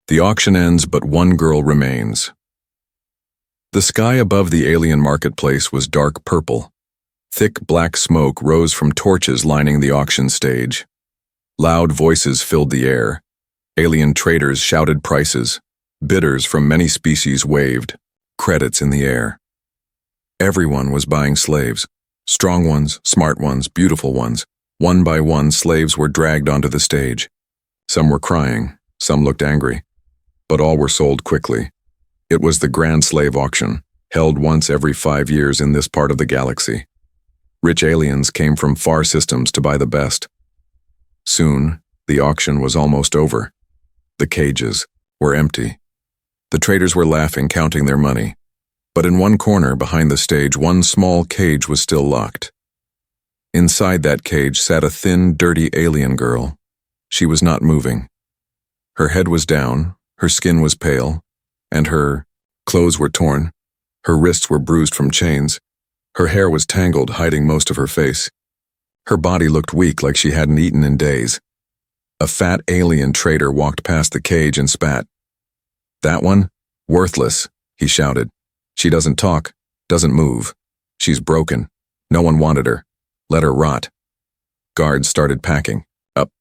The auction ends, but one girl remains. The sky above the alien marketplace was dark purple. Thick black smoke rose from torches lining the auction stage. Loud voices filled the air. Alien traders shouted prices. Bidders from many species waved, credits in the air. Everyone was buying slaves. Strong ones, smart ones, beautiful ones. One by one, slaves were dragged onto the stage. Some were crying, some looked angry, but all were sold quickly. It was the Grand Slave Auction, held once every 5 years in this part of the galaxy. Rich aliens came from far systems to buy the best. Soon, the auction was almost over. The cages were empty. The traders were laughing, counting their money. But in one corner behind the stage, one small cage was still locked. Inside that cage sat a thin, dirty alien girl. She was not moving. Her head was down, her skin was pale, and her clothes were torn. Her wrists were bruised from chains. Her hair was tangled, hiding most of her face. Her body looked weak, like she hadn't eaten in days. A fat alien trader walked past the cage and spat. "That one? Worthless," he shouted. "She doesn't talk, doesn't move. She's broken. No one wanted her. Let her rot." Guards started packing up.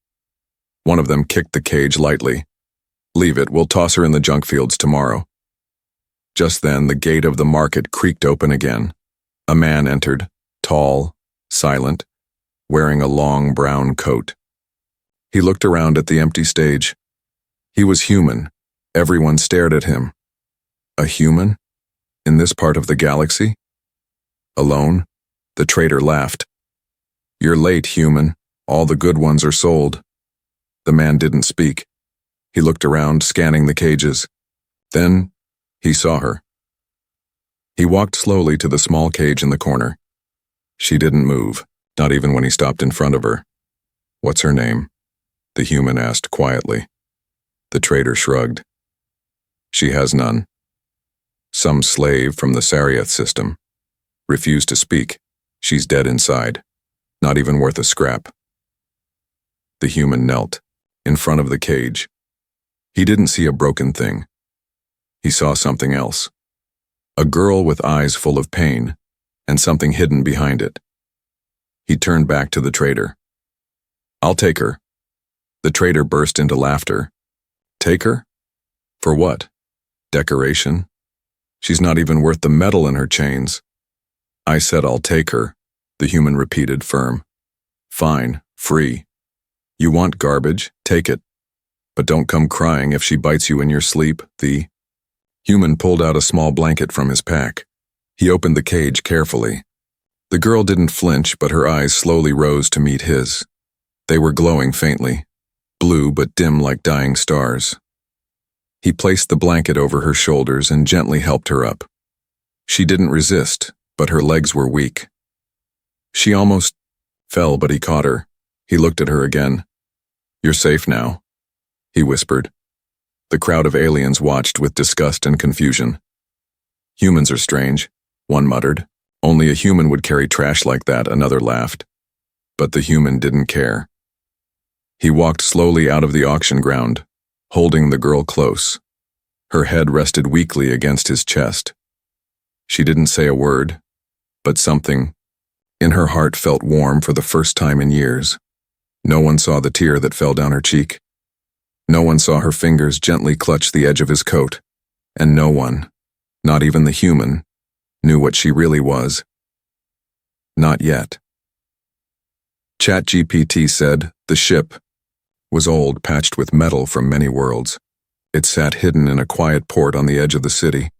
One of them kicked the cage lightly. "Leave it, we'll toss her in the junk fields tomorrow." Just then, the gate of the market creaked open again. A man entered, tall, silent, wearing a long brown coat. He looked around at the empty stage. He was human. Everyone stared at him. A human? In this part of the galaxy? Alone? The trader laughed. "You're late, human. All the good ones are sold." The man didn't speak. He looked around, scanning the cages. Then, he saw her. He walked slowly to the small cage in the corner. She didn't move, not even when he stopped in front of her. "What's her name?" the human asked quietly. The trader shrugged. "She has none. Some slave from the Sariath system. Refused to speak. She's dead inside. Not even worth a scrap." The human knelt, in front of the cage. He didn't see a broken thing. He saw something else. A girl with eyes full of pain, and something hidden behind it. He turned back to the trader. "I'll take her." The trader burst into laughter. "Take her? For what? Decoration? She's not even worth the metal in her chains." "I said I'll take her," the human repeated, firm. "Fine, free. You want garbage? Take it. But don't come crying if she bites you in your sleep." The human pulled out a small blanket from his pack. He opened the cage carefully. The girl didn't flinch, but her eyes slowly rose to meet his. They were glowing faintly, blue but dim like dying stars. He placed the blanket over her shoulders and gently helped her up. She didn't resist, but her legs were weak. She almost fell, but he caught her. He looked at her again. "You're safe now," he whispered. The crowd of aliens watched with disgust and confusion. "Humans are strange," one muttered. "Only a human would carry trash like that," another laughed. But the human didn't care. He walked slowly out of the auction ground, holding the girl close. Her head rested weakly against his chest. She didn't say a word, but something in her heart felt warm for the first time in years. No one saw the tear that fell down her cheek. No one saw her fingers gently clutch the edge of his coat. And no one, not even the human, knew what she really was. Not yet. ChatGPT said the ship was old, patched with metal from many worlds. It sat hidden in a quiet port on the edge of the city.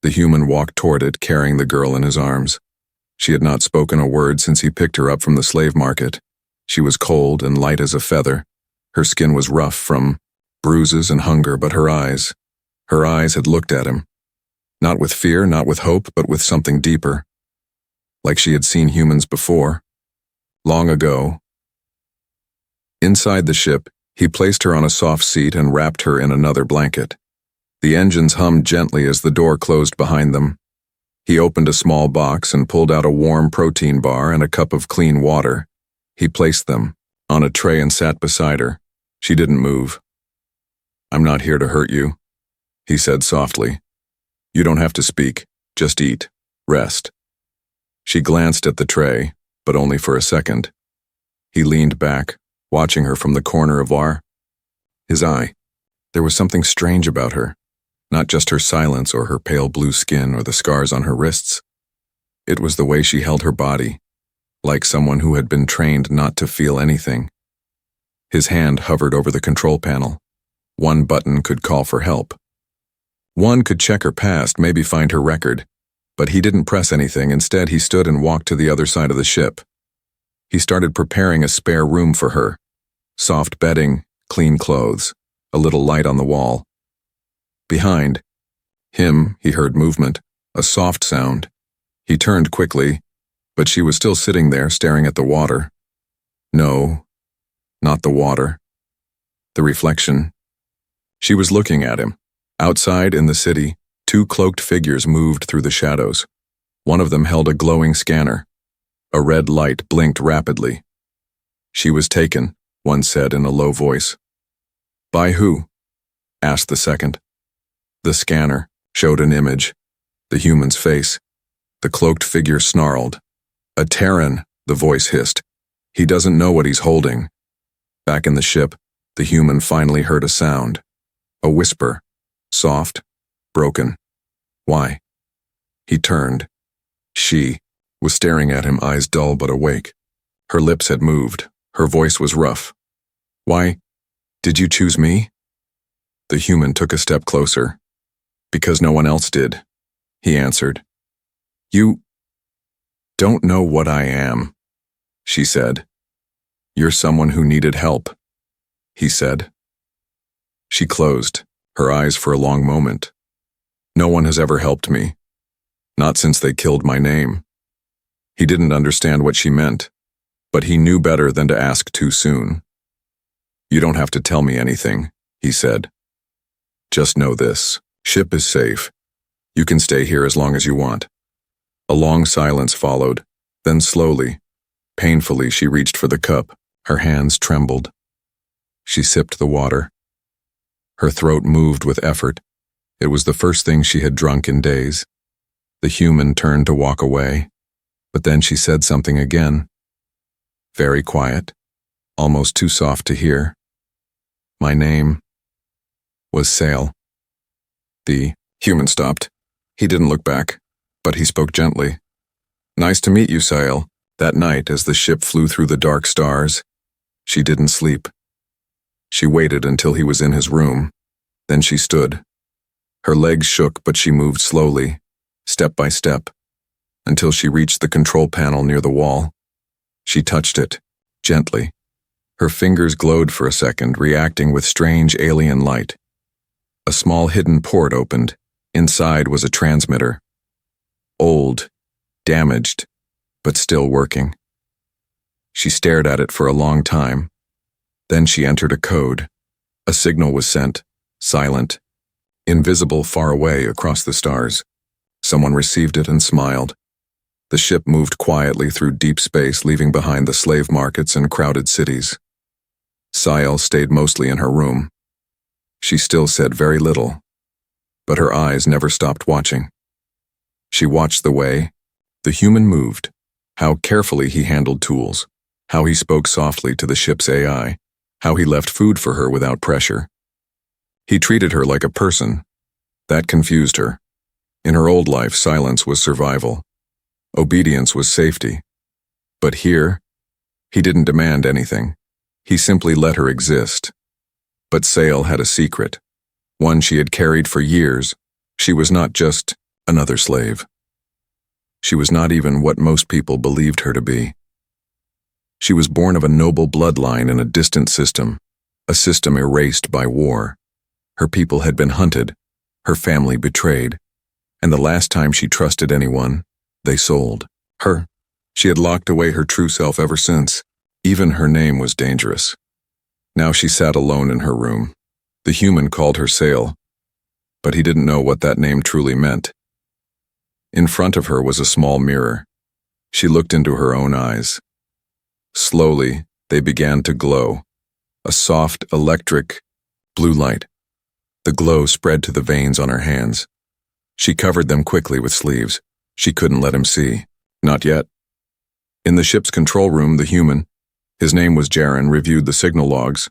The human walked toward it, carrying the girl in his arms. She had not spoken a word since he picked her up from the slave market. She was cold and light as a feather. Her skin was rough from bruises and hunger, but her eyes had looked at him. Not with fear, not with hope, but with something deeper. Like she had seen humans before. Long ago. Inside the ship, he placed her on a soft seat and wrapped her in another blanket. The engines hummed gently as the door closed behind them. He opened a small box and pulled out a warm protein bar and a cup of clean water. He placed them on a tray and sat beside her. She didn't move. "I'm not here to hurt you," he said softly. "You don't have to speak. Just eat. Rest." She glanced at the tray, but only for a second. He leaned back, watching her from the corner of his eye. There was something strange about her, not just her silence or her pale blue skin or the scars on her wrists. It was the way she held her body, like someone who had been trained not to feel anything. His hand hovered over the control panel. One button could call for help. One could check her past, maybe find her record. But he didn't press anything. Instead, he stood and walked to the other side of the ship. He started preparing a spare room for her. Soft bedding, clean clothes, a little light on the wall. Behind him, he heard movement, a soft sound. He turned quickly, but she was still sitting there staring at the water. No, not the water. The reflection. She was looking at him. Outside in the city, two cloaked figures moved through the shadows. One of them held a glowing scanner. A red light blinked rapidly. "She was taken," one said in a low voice. "By who?" asked the second. The scanner showed an image, the human's face. The cloaked figure snarled. "A Terran," the voice hissed. "He doesn't know what he's holding." Back in the ship, the human finally heard a sound. A whisper, soft, broken. "Why?" He turned. She was staring at him, eyes dull but awake. Her lips had moved. Her voice was rough. "Why did you choose me?" The human took a step closer. "Because no one else did," he answered. "You don't know what I am," she said. "You're someone who needed help," he said. She closed her eyes for a long moment. "No one has ever helped me. Not since they killed my name." He didn't understand what she meant, but he knew better than to ask too soon. "You don't have to tell me anything," he said. "Just know this. Ship is safe. You can stay here as long as you want." A long silence followed. Then slowly, painfully, she reached for the cup. Her hands trembled. She sipped the water. Her throat moved with effort. It was the first thing she had drunk in days. The human turned to walk away, but then she said something again. Very quiet, almost too soft to hear. "My name was Sale." The human stopped. He didn't look back, but he spoke gently. "Nice to meet you, Sale." That night, as the ship flew through the dark stars, she didn't sleep. She waited until he was in his room. Then she stood. Her legs shook, but she moved slowly, step by step, until she reached the control panel near the wall. She touched it, gently. Her fingers glowed for a second, reacting with strange alien light. A small hidden port opened. Inside was a transmitter. Old, damaged, but still working. She stared at it for a long time. Then she entered a code. A signal was sent, silent, invisible far away across the stars. Someone received it and smiled. The ship moved quietly through deep space, leaving behind the slave markets and crowded cities. Sael stayed mostly in her room. She still said very little, but her eyes never stopped watching. She watched the way the human moved, how carefully he handled tools, how he spoke softly to the ship's AI, how he left food for her without pressure. He treated her like a person. That confused her. In her old life, silence was survival. Obedience was safety. But here, he didn't demand anything. He simply let her exist. But Sael had a secret, one she had carried for years. She was not just another slave. She was not even what most people believed her to be. She was born of a noble bloodline in a distant system, a system erased by war. Her people had been hunted, her family betrayed, and the last time she trusted anyone, they sold her. She had locked away her true self ever since. Even her name was dangerous. Now she sat alone in her room. The human called her Sael, but he didn't know what that name truly meant. In front of her was a small mirror. She looked into her own eyes. Slowly, they began to glow, a soft, electric blue light. The glow spread to the veins on her hands. She covered them quickly with sleeves. She couldn't let him see. Not yet. In the ship's control room, the human, his name was Jaren, reviewed the signal logs.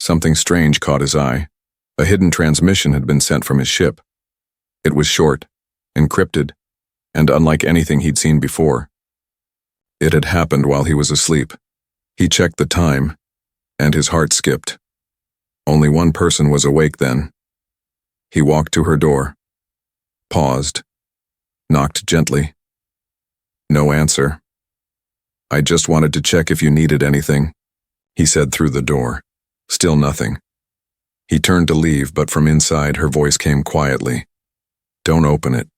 Something strange caught his eye. A hidden transmission had been sent from his ship. It was short, encrypted, and unlike anything he'd seen before. It had happened while he was asleep. He checked the time, and his heart skipped. Only one person was awake then. He walked to her door, paused, knocked gently. No answer. "I just wanted to check if you needed anything," he said through the door. Still nothing. He turned to leave, but from inside her voice came quietly. "Don't open it."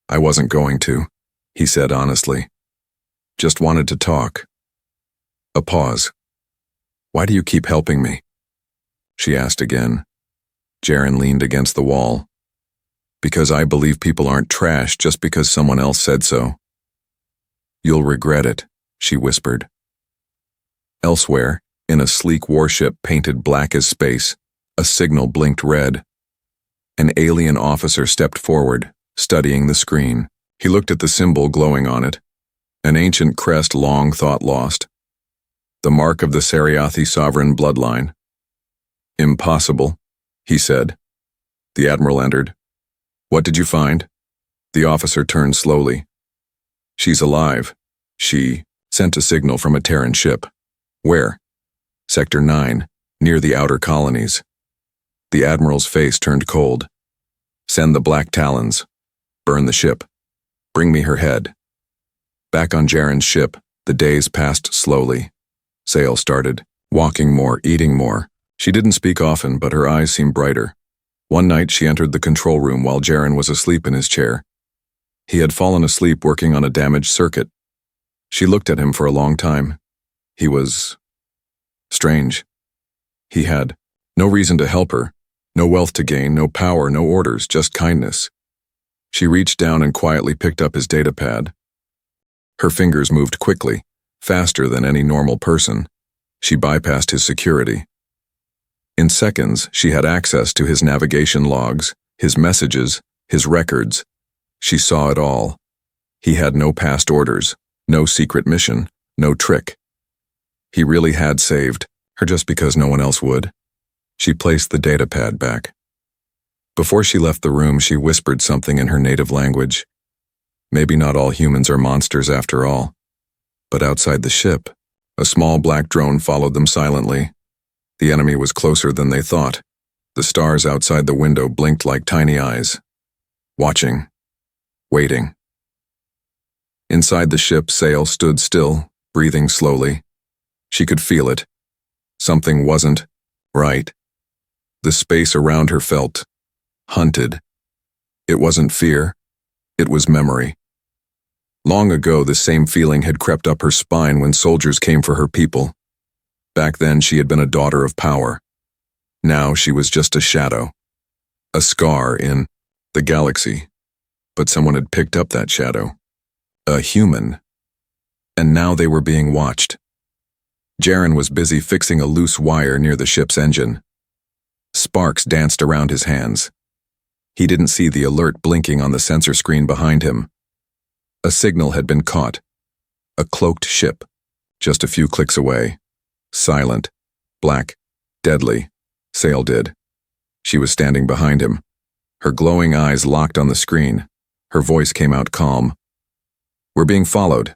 "I wasn't going to," he said honestly. "Just wanted to talk." A pause. "Why do you keep helping me?" she asked again. Jaren leaned against the wall. "Because I believe people aren't trash just because someone else said so." "You'll regret it," she whispered. Elsewhere, in a sleek warship painted black as space, a signal blinked red. An alien officer stepped forward, studying the screen. He looked at the symbol glowing on it, an ancient crest long thought lost. The mark of the Seriathi sovereign bloodline. "Impossible," he said. The admiral entered. "What did you find?" The officer turned slowly. "She's alive. She sent a signal from a Terran ship." "Where?" "Sector 9, near the outer colonies." The admiral's face turned cold. "Send the Black Talons. Burn the ship. Bring me her head." Back on Jaren's ship, the days passed slowly. Sail started, walking more, eating more. She didn't speak often, but her eyes seemed brighter. One night she entered the control room while Jaren was asleep in his chair. He had fallen asleep working on a damaged circuit. She looked at him for a long time. He was strange. He had no reason to help her, no wealth to gain, no power, no orders, just kindness. She reached down and quietly picked up his datapad. Her fingers moved quickly, faster than any normal person. She bypassed his security. In seconds, she had access to his navigation logs, his messages, his records. She saw it all. He had no past orders, no secret mission, no trick. He really had saved her just because no one else would. She placed the datapad back. Before she left the room, she whispered something in her native language. Maybe not all humans are monsters after all. But outside the ship, a small black drone followed them silently. The enemy was closer than they thought. The stars outside the window blinked like tiny eyes. Watching. Waiting. Inside the ship, Sail stood still, breathing slowly. She could feel it. Something wasn't right. The space around her felt hunted. It wasn't fear. It was memory. Long ago, the same feeling had crept up her spine when soldiers came for her people. Back then, she had been a daughter of power. Now she was just a shadow. A scar in the galaxy. But someone had picked up that shadow. A human. And now they were being watched. Jaren was busy fixing a loose wire near the ship's engine. Sparks danced around his hands. He didn't see the alert blinking on the sensor screen behind him. A signal had been caught. A cloaked ship, just a few clicks away. Silent, black, deadly. Sail did. She was standing behind him. Her glowing eyes locked on the screen. Her voice came out calm. "We're being followed."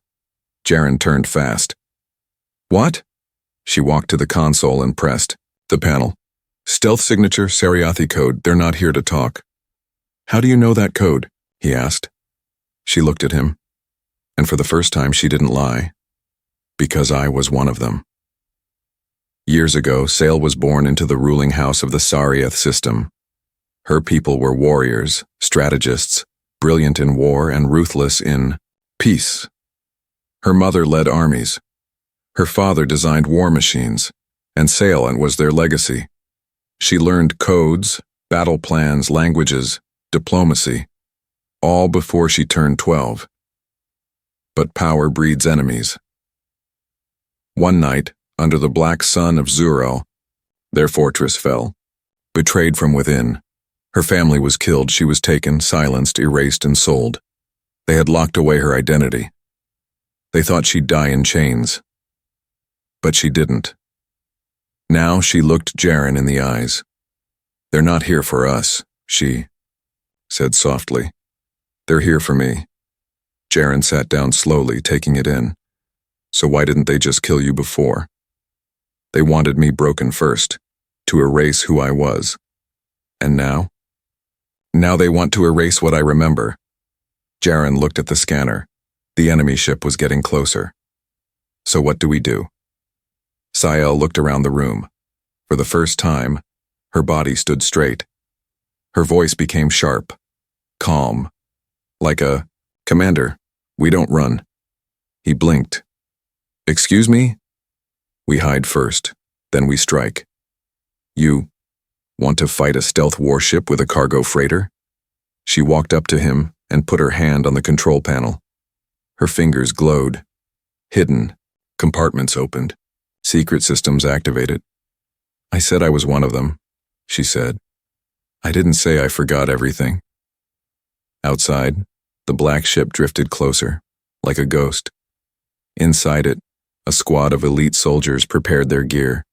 Jaren turned fast. "What?" She walked to the console and pressed the panel. "Stealth signature, Seriathi code. They're not here to talk." "How do you know that code?" he asked. She looked at him, and for the first time she didn't lie. "Because I was one of them." Years ago, Sail was born into the ruling house of the Sariath system. Her people were warriors, strategists, brilliant in war and ruthless in peace. Her mother led armies. Her father designed war machines, and Sail was their legacy. She learned codes, battle plans, languages, diplomacy, all before she turned 12. But power breeds enemies. One night, under the black sun of Zuro, their fortress fell. betrayed from within. Her family was killed, she was taken, silenced, erased, and sold. They had locked away her identity. They thought she'd die in chains. But she didn't. Now she looked Jaren in the eyes. "They're not here for us," she said softly. "They're here for me." Jaren sat down slowly, taking it in. "So why didn't they just kill you before?" "They wanted me broken first, to erase who I was. And now? Now they want to erase what I remember." Jaren looked at the scanner. The enemy ship was getting closer. "So what do we do?" Sael looked around the room. For the first time, her body stood straight. Her voice became sharp, calm, like a, "Commander, we don't run." He blinked. "Excuse me?" "We hide first, then we strike." "You want to fight a stealth warship with a cargo freighter?" She walked up to him and put her hand on the control panel. Her fingers glowed. Hidden, compartments opened. Secret systems activated. "I said I was one of them," she said. "I didn't say I forgot everything." Outside, the black ship drifted closer, like a ghost. Inside it, a squad of elite soldiers prepared their gear.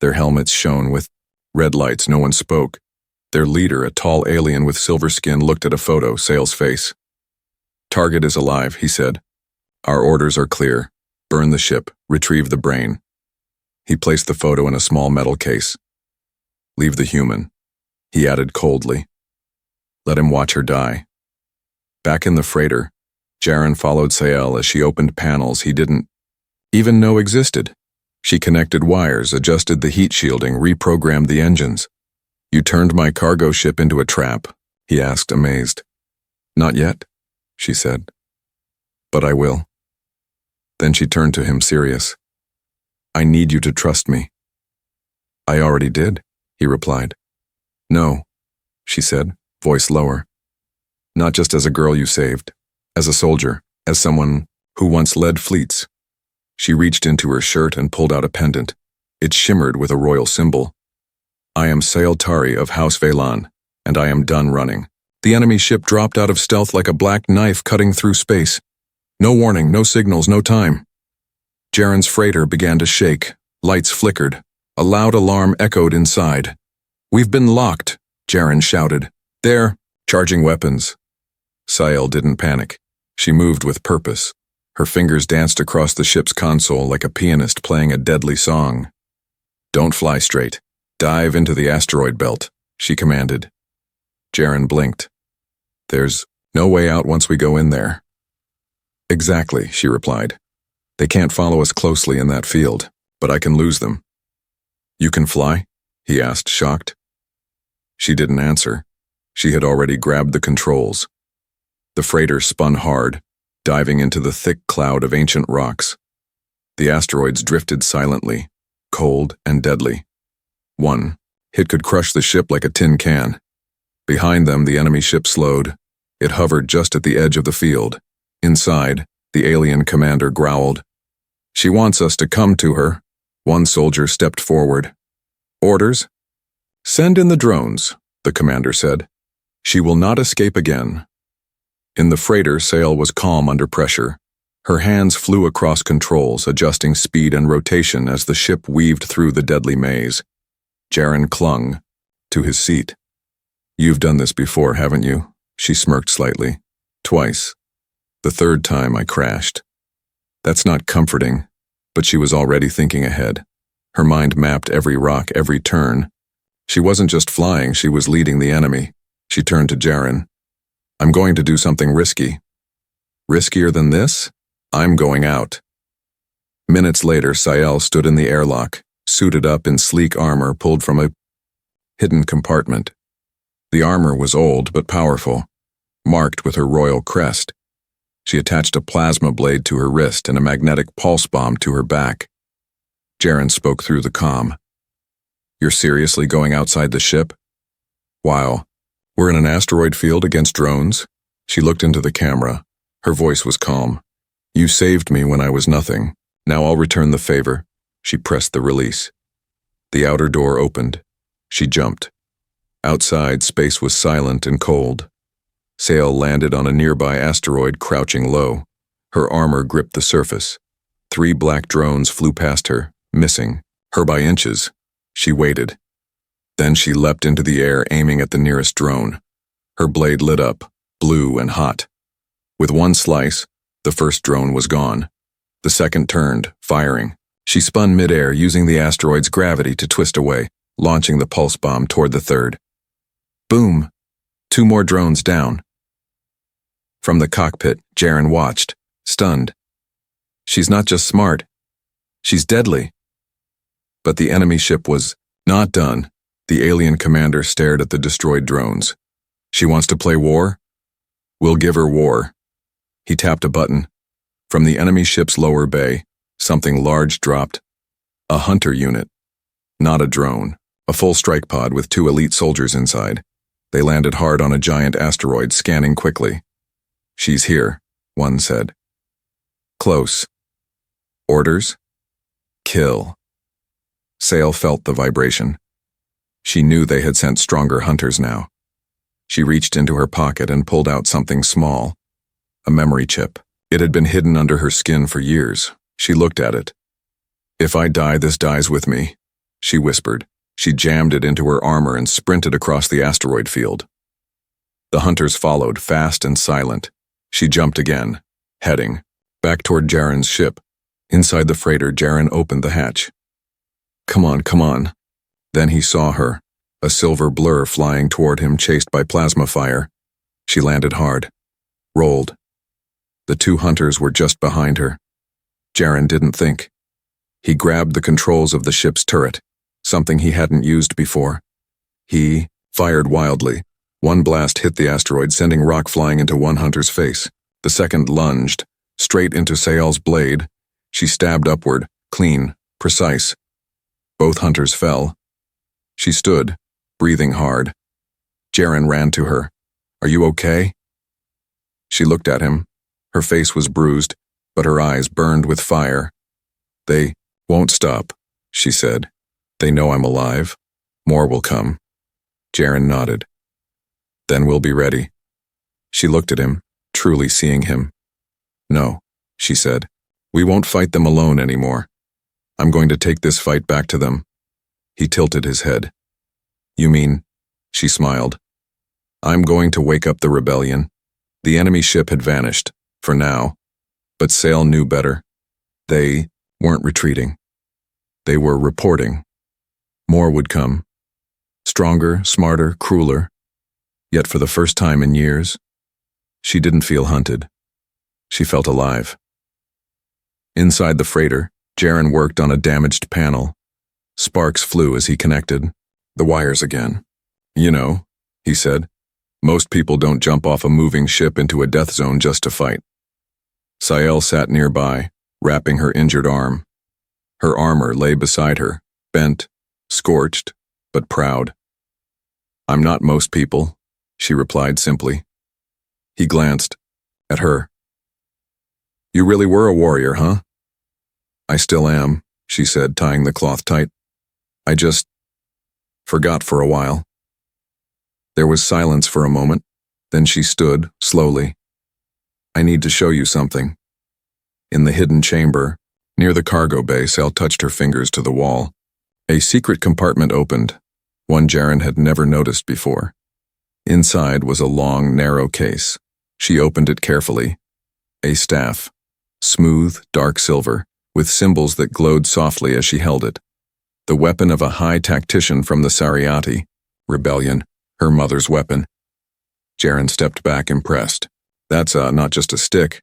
Their helmets shone with red lights. No one spoke. Their leader, a tall alien with silver skin, looked at a photo, Sail's face. "Target is alive," he said. "Our orders are clear. Burn the ship, retrieve the brain." He placed the photo in a small metal case. "Leave the human," he added coldly. "Let him watch her die." Back in the freighter, Jaren followed Sael as she opened panels he didn't even know existed. She connected wires, adjusted the heat shielding, reprogrammed the engines. "You turned my cargo ship into a trap?" he asked, amazed. "Not yet," she said. "But I will." Then she turned to him, serious. "I need you to trust me." "I already did," he replied. "No," she said, voice lower. "Not just as a girl you saved, as a soldier, as someone who once led fleets." She reached into her shirt and pulled out a pendant. It shimmered with a royal symbol. "I am Sael Tari of House Velan, and I am done running." The enemy ship dropped out of stealth like a black knife cutting through space. No warning, no signals, no time. Jaren's freighter began to shake. Lights flickered. A loud alarm echoed inside. "We've been locked," Jaren shouted. "They're charging weapons." Sael didn't panic. She moved with purpose. Her fingers danced across the ship's console like a pianist playing a deadly song. "Don't fly straight. Dive into the asteroid belt," she commanded. Jaren blinked. "There's no way out once we go in there." "Exactly," she replied. "They can't follow us closely in that field, but I can lose them." "You can fly?" he asked, shocked. She didn't answer. She had already grabbed the controls. The freighter spun hard, diving into the thick cloud of ancient rocks. The asteroids drifted silently, cold and deadly. One hit could crush the ship like a tin can. Behind them, the enemy ship slowed. It hovered just at the edge of the field. Inside, the alien commander growled. "She wants us to come to her." One soldier stepped forward. "Orders?" "Send in the drones," the commander said. "She will not escape again." In the freighter, Sael was calm under pressure. Her hands flew across controls, adjusting speed and rotation as the ship weaved through the deadly maze. Jaren clung to his seat. "You've done this before, haven't you?" She smirked slightly. "Twice. The third time I crashed." That's not comforting, but she was already thinking ahead. Her mind mapped every rock, every turn. She wasn't just flying, she was leading the enemy. She turned to Jaren. "I'm going to do something risky." "Riskier than this? I'm going out." Minutes later, Sael stood in the airlock, suited up in sleek armor pulled from a hidden compartment. The armor was old but powerful, marked with her royal crest. She attached a plasma blade to her wrist and a magnetic pulse bomb to her back. Jaren spoke through the comm. "You're seriously going outside the ship?" "Wow. We're in an asteroid field against drones?" She looked into the camera. Her voice was calm. "You saved me when I was nothing. Now I'll return the favor." She pressed the release. The outer door opened. She jumped. Outside, space was silent and cold. Sail landed on a nearby asteroid, crouching low. Her armor gripped the surface. 3 black drones flew past her, missing her by inches. She waited. Then she leapt into the air, aiming at the nearest drone. Her blade lit up, blue and hot. With one slice, the first drone was gone. The second turned, firing. She spun midair, using the asteroid's gravity to twist away, launching the pulse bomb toward the third. Boom! 2 more drones down. From the cockpit, Jaren watched, stunned. She's not just smart. She's deadly. But the enemy ship was not done. The alien commander stared at the destroyed drones. She wants to play war? We'll give her war. He tapped a button. From the enemy ship's lower bay, something large dropped. A hunter unit. Not a drone. A full strike pod with 2 elite soldiers inside. They landed hard on a giant asteroid, scanning quickly. She's here, one said. Close. Orders? Kill. Sail felt the vibration. She knew they had sent stronger hunters now. She reached into her pocket and pulled out something small. A memory chip. It had been hidden under her skin for years. She looked at it. If I die, this dies with me, she whispered. She jammed it into her armor and sprinted across the asteroid field. The hunters followed, fast and silent. She jumped again, heading back toward Jaren's ship. Inside the freighter, Jaren opened the hatch. Come on, come on. Then he saw her, a silver blur flying toward him, chased by plasma fire. She landed hard, rolled. The 2 hunters were just behind her. Jaren didn't think. He grabbed the controls of the ship's turret, something he hadn't used before. He fired wildly. One blast hit the asteroid, sending rock flying into one hunter's face. The second lunged, straight into Sael's blade. She stabbed upward, clean, precise. Both hunters fell. She stood, breathing hard. Jaren ran to her. Are you okay? She looked at him. Her face was bruised, but her eyes burned with fire. They won't stop, she said. They know I'm alive. More will come. Jaren nodded. Then we'll be ready. She looked at him, truly seeing him. No, she said. We won't fight them alone anymore. I'm going to take this fight back to them. He tilted his head. You mean? She smiled. I'm going to wake up the rebellion. The enemy ship had vanished, for now. But Sail knew better. They weren't retreating. They were reporting. More would come. Stronger, smarter, crueler. Yet for the first time in years, she didn't feel hunted. She felt alive. Inside the freighter, Jaren worked on a damaged panel. Sparks flew as he connected the wires again. You know, he said, most people don't jump off a moving ship into a death zone just to fight. Sael sat nearby, wrapping her injured arm. Her armor lay beside her, bent, scorched, but proud. I'm not most people, she replied simply. He glanced at her. You really were a warrior, huh? I still am, she said, tying the cloth tight. I just forgot for a while. There was silence for a moment, then she stood, slowly. I need to show you something. In the hidden chamber, near the cargo bay, Sael touched her fingers to the wall. A secret compartment opened, one Jaren had never noticed before. Inside was a long, narrow case. She opened it carefully. A staff, smooth, dark silver, with symbols that glowed softly as she held it. The weapon of a high tactician from the Sariati, rebellion, her mother's weapon. Jaren stepped back, impressed. That's not just a stick.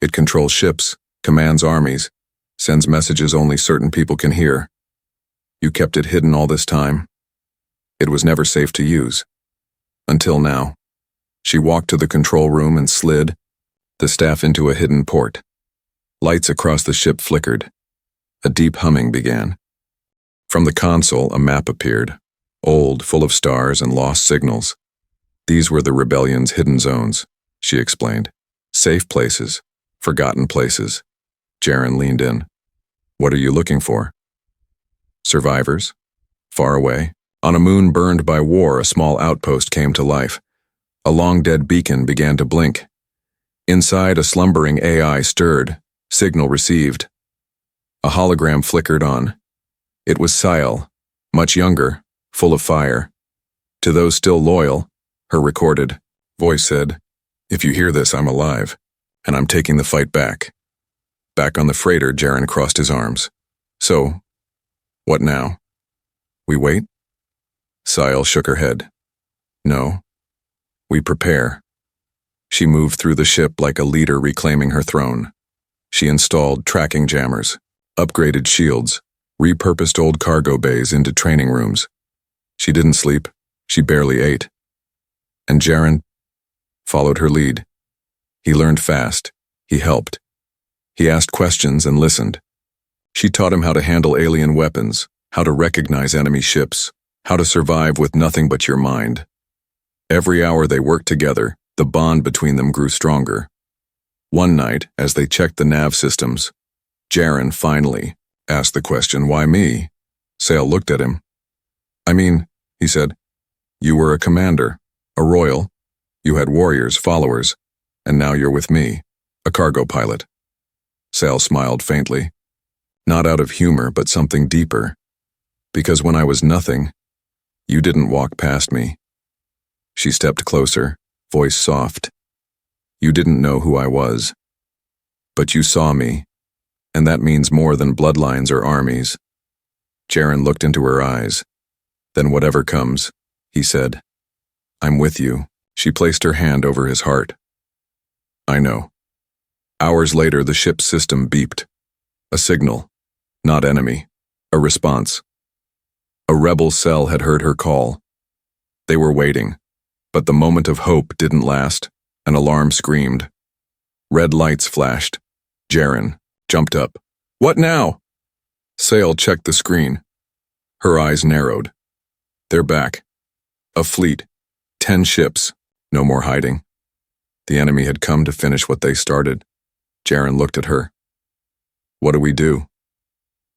It controls ships, commands armies, sends messages only certain people can hear. You kept it hidden all this time. It was never safe to use. Until now. She walked to the control room and slid the staff into a hidden port. Lights across the ship flickered. A deep humming began. From the console, a map appeared, old, full of stars and lost signals. These were the rebellion's hidden zones, she explained. Safe places, forgotten places. Jaren leaned in. What are you looking for? Survivors? Far away? On a moon burned by war, a small outpost came to life. A long-dead beacon began to blink. Inside, a slumbering AI stirred. Signal received. A hologram flickered on. It was Siel, much younger, full of fire. To those still loyal, her recorded voice said, "If you hear this, I'm alive, and I'm taking the fight back." Back on the freighter, Jaren crossed his arms. "So, what now? We wait?" Siel shook her head. "No. We prepare." She moved through the ship like a leader reclaiming her throne. She installed tracking jammers, upgraded shields, repurposed old cargo bays into training rooms. She didn't sleep. She barely ate. And Jaren followed her lead. He learned fast. He helped. He asked questions and listened. She taught him how to handle alien weapons, how to recognize enemy ships, how to survive with nothing but your mind. Every hour they worked together, the bond between them grew stronger. One night, as they checked the nav systems, Jaren finally asked the question, "Why me?" Sale looked at him. "I mean," he said, "you were a commander, a royal. You had warriors, followers, and now you're with me, a cargo pilot." Sale smiled faintly, not out of humor, but something deeper. "Because when I was nothing, you didn't walk past me." She stepped closer, voice soft. "You didn't know who I was. But you saw me, and that means more than bloodlines or armies." Jaren looked into her eyes. "Then whatever comes," he said, "I'm with you." She placed her hand over his heart. "I know." Hours later, the ship's system beeped. A signal. Not enemy. A response. A rebel cell had heard her call. They were waiting, but the moment of hope didn't last. An alarm screamed. Red lights flashed. Jaren jumped up. "What now?" Sale checked the screen. Her eyes narrowed. "They're back. A fleet. 10 ships. No more hiding." The enemy had come to finish what they started. Jaren looked at her. "What do we do?"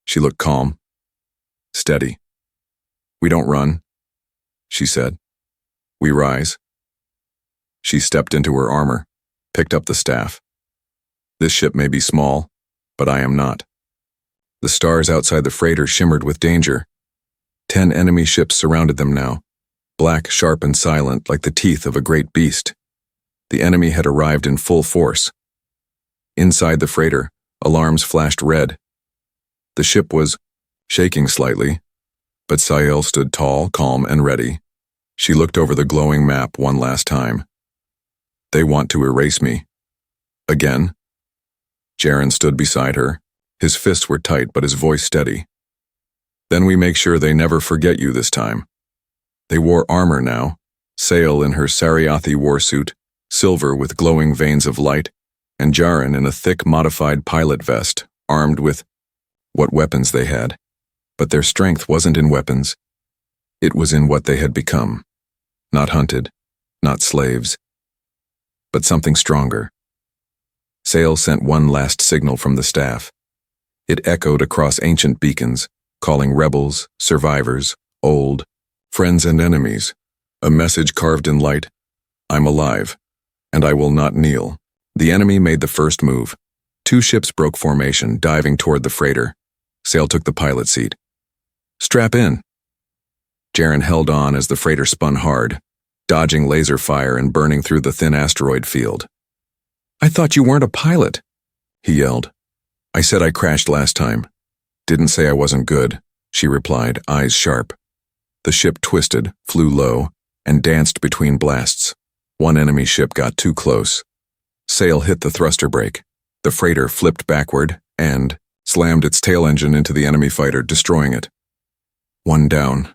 She looked calm. Steady. "We don't run," she said. "We rise." She stepped into her armor, picked up the staff. "This ship may be small, but I am not." The stars outside the freighter shimmered with danger. 10 enemy ships surrounded them now, black, sharp, and silent like the teeth of a great beast. The enemy had arrived in full force. Inside the freighter, alarms flashed red. The ship was shaking slightly, but Sael stood tall, calm, and ready. She looked over the glowing map one last time. "They want to erase me." Again? Jaren stood beside her. His fists were tight, but his voice steady. "Then we make sure they never forget you this time." They wore armor now, Sael in her Sariathi warsuit, silver with glowing veins of light, and Jaren in a thick modified pilot vest, armed with what weapons they had. But their strength wasn't in weapons. It was in what they had become. Not hunted, not slaves, but something stronger. Sael sent one last signal from the staff. It echoed across ancient beacons, calling rebels, survivors, old, friends and enemies. A message carved in light: "I'm alive, and I will not kneel." The enemy made the first move. 2 ships broke formation, diving toward the freighter. Sael took the pilot seat. "Strap in." Jaren held on as the freighter spun hard, dodging laser fire and burning through the thin asteroid field. "I thought you weren't a pilot," he yelled. "I said I crashed last time. Didn't say I wasn't good," she replied, eyes sharp. The ship twisted, flew low, and danced between blasts. One enemy ship got too close. Sael hit the thruster brake. The freighter flipped backward and slammed its tail engine into the enemy fighter, destroying it. "One down,"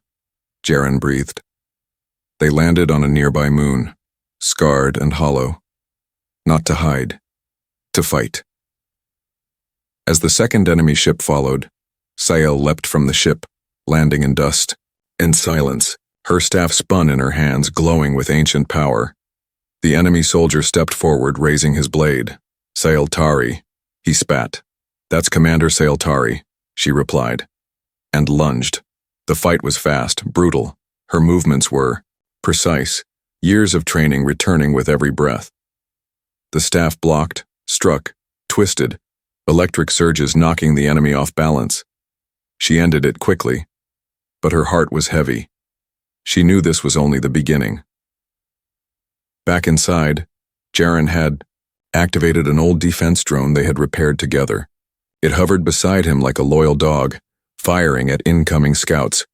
Jaren breathed. They landed on a nearby moon, scarred and hollow. Not to hide, to fight. As the second enemy ship followed, Sael leapt from the ship, landing in dust. In silence, her staff spun in her hands, glowing with ancient power. The enemy soldier stepped forward, raising his blade. "Sael Tari," he spat. "That's Commander Sael Tari," she replied, and lunged. The fight was fast, brutal, Her movements were precise, years of training returning with every breath. The staff blocked, struck, twisted, electric surges knocking the enemy off balance. She ended it quickly, but her heart was heavy. She knew this was only the beginning. Back inside, Jaren had activated an old defense drone they had repaired together. It hovered beside him like a loyal dog, firing at incoming scouts.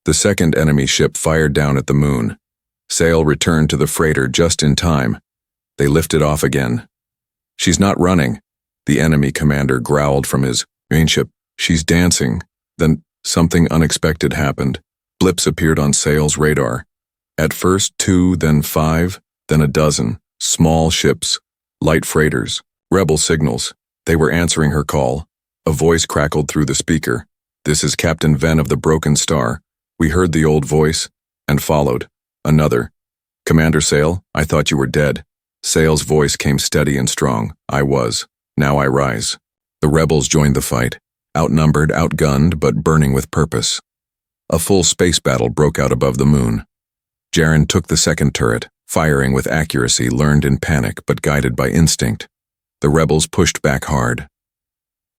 The second enemy ship fired down at the moon. Sail returned to the freighter just in time. They lifted off again. "She's not running," the enemy commander growled from his main ship. "She's dancing." Then something unexpected happened. Blips appeared on Sail's radar. At first 2, then 5, then a dozen. Small ships, light freighters, rebel signals. They were answering her call. A voice crackled through the speaker. "This is Captain Ven of the Broken Star." We heard the old voice, and followed another. "Commander Sail, I thought you were dead." Sail's voice came steady and strong. "I was. Now I rise." The rebels joined the fight, outnumbered, outgunned, but burning with purpose. A full space battle broke out above the moon. Jaren took the second turret, firing with accuracy learned in panic but guided by instinct. The rebels pushed back hard.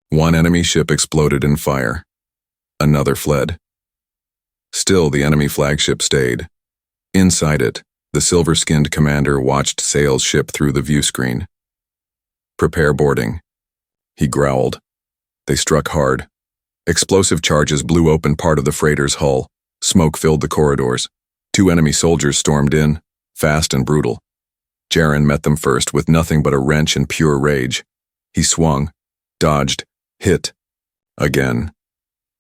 One enemy ship exploded in fire. Another fled. Still, the enemy flagship stayed. Inside it, the silver-skinned commander watched Sail's ship through the view screen. "Prepare boarding," he growled. They struck hard. Explosive charges blew open part of the freighter's hull. Smoke filled the corridors. 2 enemy soldiers stormed in, fast and brutal. Jaren met them first with nothing but a wrench and pure rage. He swung, dodged, hit. Again.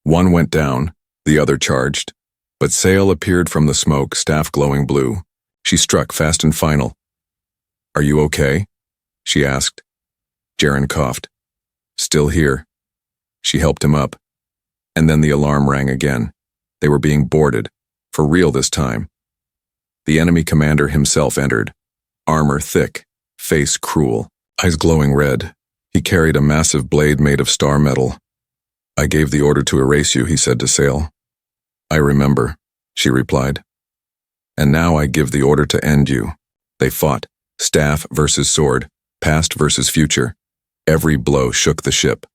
One went down, the other charged. But Sail appeared from the smoke, staff glowing blue. She struck fast and final. "Are you okay?" she asked. Jaren coughed. "Still here." She helped him up. And then the alarm rang again. They were being boarded, for real this time. The enemy commander himself entered. Armor thick, face cruel, eyes glowing red. He carried a massive blade made of star metal. "I gave the order to erase you," he said to Sail. "I remember," she replied. "And now I give the order to end you." They fought, staff versus sword, past versus future. Every blow shook the ship.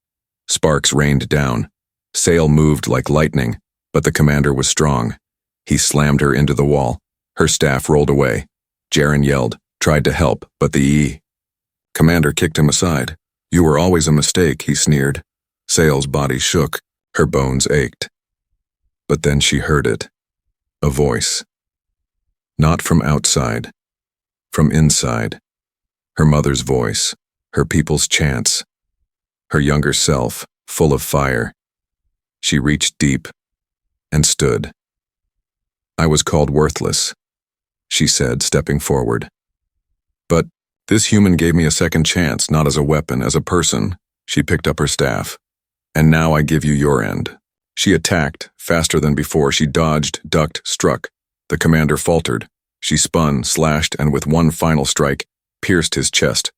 Sparks rained down. Sail moved like lightning, but the commander was strong. He slammed her into the wall. Her staff rolled away. Jaren yelled, tried to help, but the commander kicked him aside. "You were always a mistake," he sneered. Sail's body shook. Her bones ached. But then she heard it. A voice. Not from outside. From inside. Her mother's voice. Her people's chants. Her younger self, full of fire. She reached deep and stood. "I was called worthless," she said, stepping forward. "But this human gave me a second chance, not as a weapon, as a person." She picked up her staff. "And now I give you your end." She attacked, faster than before. She dodged, ducked, struck. The commander faltered. She spun, slashed, and with one final strike, pierced his chest.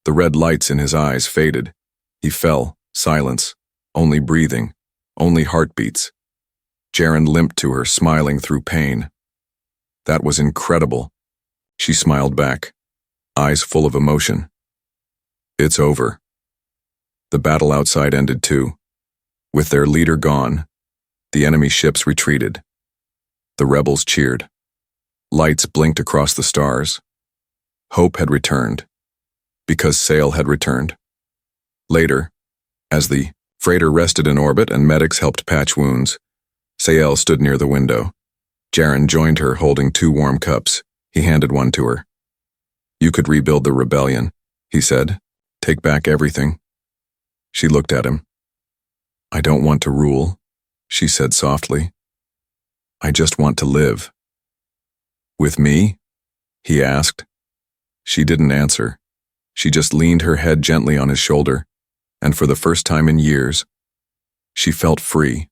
The red lights in his eyes faded. He fell, silence, only breathing, only heartbeats. Jaren limped to her, smiling through pain. "That was incredible." She smiled back, eyes full of emotion. "It's over." The battle outside ended too. With their leader gone, the enemy ships retreated. The rebels cheered. Lights blinked across the stars. Hope had returned, because Sail had returned. Later, as the freighter rested in orbit and medics helped patch wounds, Sail stood near the window. Jaren joined her, holding 2 warm cups. He handed one to her. "You could rebuild the rebellion," he said. "Take back everything." She looked at him. "I don't want to rule," she said softly. "I just want to live." "With me?" he asked. She didn't answer. She just leaned her head gently on his shoulder, and for the first time in years, she felt free.